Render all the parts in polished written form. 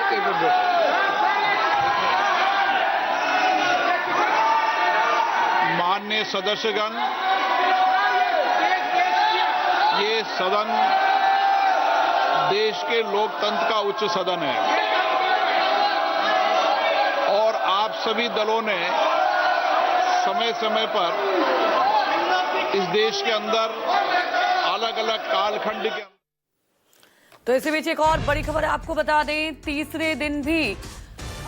एक मिनट। माननीय सदस्यगण, ये सदन देश के लोकतंत्र का उच्च सदन है और आप सभी दलों ने समय समय पर इस देश के अंदर अलग अलग कालखंड के। तो इसी बीच एक और बड़ी खबर आपको बता दें, तीसरे दिन भी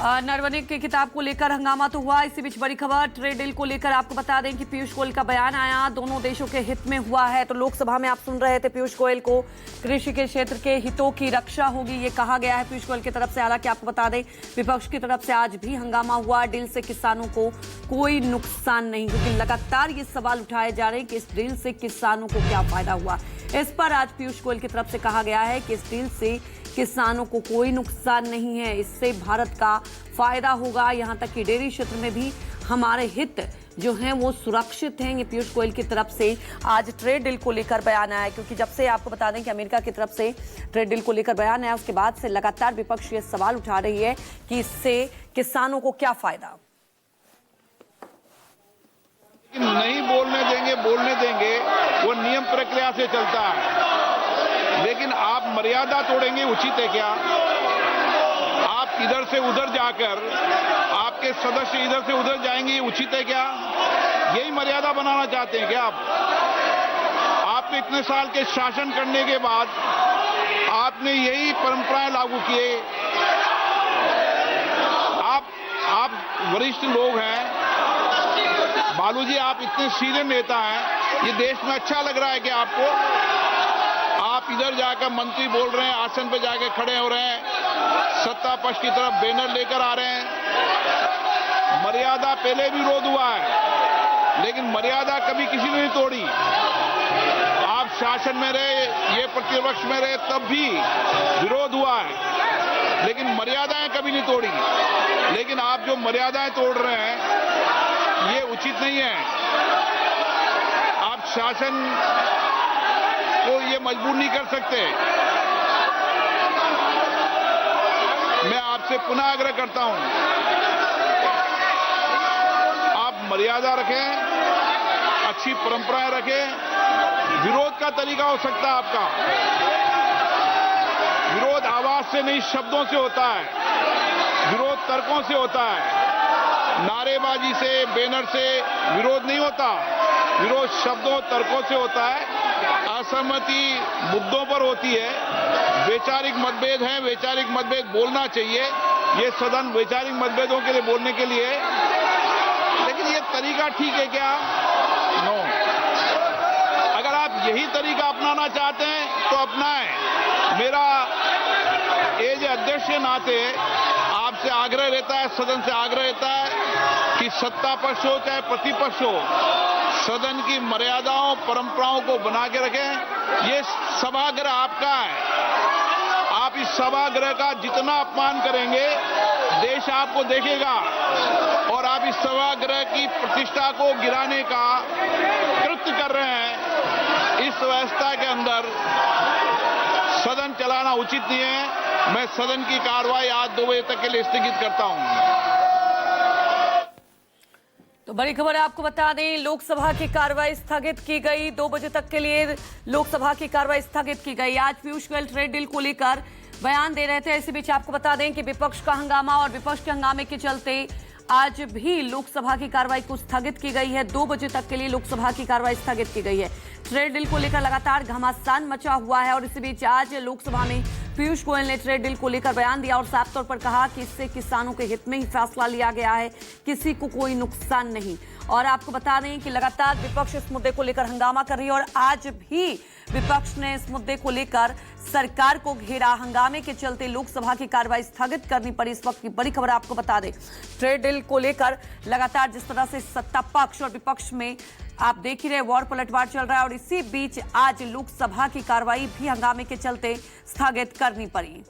नरवणे की किताब को लेकर हंगामा तो हुआ। इसी बीच बड़ी खबर ट्रेड डील को लेकर आपको बता दें कि पीयूष गोयल का बयान आया, दोनों देशों के हित में हुआ है। तो लोकसभा में आप सुन रहे थे पीयूष गोयल को, कृषि के क्षेत्र के हितों की रक्षा होगी, ये कहा गया है पीयूष गोयल की तरफ से। हालांकि आपको बता दें विपक्ष की तरफ से आज भी हंगामा हुआ, डील से किसानों को कोई नुकसान नहीं, क्योंकि लगातार ये सवाल उठाए जा रहे हैं कि इस डील से किसानों को क्या फायदा हुआ। इस पर आज पीयूष गोयल की तरफ से कहा गया है कि इस डील से किसानों को कोई नुकसान नहीं है, इससे भारत का फायदा होगा, यहां तक कि डेयरी क्षेत्र में भी हमारे हित जो हैं वो सुरक्षित हैं। ये पीयूष गोयल की तरफ से आज ट्रेड डील को लेकर बयान आया है, क्योंकि जब से आपको बता दें कि अमेरिका की तरफ से ट्रेड डील को लेकर बयान आया, उसके बाद से लगातार विपक्ष ये सवाल उठा रही है कि इससे किसानों को क्या फायदा। नहीं बोलने देंगे वो नियम प्रक्रिया से चलता है, लेकिन आप मर्यादा तोड़ेंगे, उचित है क्या? आप इधर से उधर जाकर आपके सदस्य इधर से उधर जाएंगे, ये उचित है क्या? यही मर्यादा बनाना चाहते हैं क्या आप? आपने इतने साल के शासन करने के बाद आपने यही परंपराएं लागू किए। आप वरिष्ठ लोग हैं, बालू जी, आप इतने सीनियर नेता हैं, ये देश में अच्छा लग रहा है कि आपको? आप इधर जाकर मंत्री बोल रहे हैं, आसन पे जाके खड़े हो रहे हैं, सत्ता पक्ष की तरफ बैनर लेकर आ रहे हैं। मर्यादा पहले भी विरोध हुआ है, लेकिन मर्यादा कभी किसी ने नहीं तोड़ी। आप शासन में रहे, ये प्रतिपक्ष में रहे, तब भी विरोध हुआ है, लेकिन मर्यादाएं कभी नहीं तोड़ी। लेकिन आप जो मर्यादाएं तोड़ रहे हैं ये उचित नहीं है। आप शासन को ये मजबूर नहीं कर सकते। मैं आपसे पुनः आग्रह करता हूं, आप मर्यादा रखें, अच्छी परंपराएं रखें। विरोध का तरीका हो सकता है आपका, विरोध आवाज से नहीं शब्दों से होता है, विरोध तर्कों से होता है, नारेबाजी से, बैनर से विरोध नहीं होता। विरोध शब्दों तर्कों से होता है, असहमति मुद्दों पर होती है, वैचारिक मतभेद हैं, वैचारिक मतभेद बोलना चाहिए, ये सदन वैचारिक मतभेदों के लिए बोलने के लिए। लेकिन ये तरीका ठीक है क्या? नो। अगर आप यही तरीका अपनाना चाहते हैं तो अपनाएं। मेरा एज अध्यक्ष के नाते आपसे आग्रह रहता है, सदन से आग्रह रहता है कि सत्ता पक्ष हो चाहे प्रतिपक्ष हो, सदन की मर्यादाओं परंपराओं को बना के रखें। ये सभागृह आपका है, आप इस सभागृह का जितना अपमान करेंगे देश आपको देखेगा, और आप इस सभागृह की प्रतिष्ठा को गिराने का कृत्य कर रहे हैं। इस व्यवस्था के अंदर सदन चलाना उचित नहीं है। मैं सदन की कार्रवाई आज 2 बजे तक के लिए स्थगित करता हूं। तो बड़ी खबर आपको बता दें, लोकसभा की कार्रवाई स्थगित की गई, 2 बजे तक के लिए लोकसभा की कार्रवाई स्थगित की गई। आज पीयूष गोयल ट्रेड डील को लेकर बयान दे रहे थे। इसी बीच आपको बता दें कि विपक्ष का हंगामा, और विपक्ष के हंगामे के चलते आज भी लोकसभा की कार्रवाई को स्थगित की गई है। 2 बजे तक के लिए लोकसभा की कार्रवाई स्थगित की गई है। ट्रेड डील को लेकर लगातार घमासान मचा हुआ है, और इसी बीच आज लोकसभा में पीयूष गोयल ने ट्रेड डील को लेकर बयान दिया और साफ तौर पर कहा कि इससे किसानों के हित में ही फैसला लिया गया है, किसी को कोई नुकसान नहीं। और आपको बता दें कि लगातार विपक्ष इस मुद्दे को लेकर हंगामा कर रही है, और आज भी विपक्ष ने इस मुद्दे को लेकर सरकार को घेरा। हंगामे के चलते लोकसभा की कार्रवाई स्थगित करनी पड़ी। इस वक्त की बड़ी खबर आपको बता दें, ट्रेड डील को लेकर लगातार जिस तरह से सत्ता पक्ष और विपक्ष में आप देख ही रहे वॉर पलटवार चल रहा है, और इसी बीच आज लोकसभा की कार्रवाई भी हंगामे के चलते स्थगित करनी पड़ी।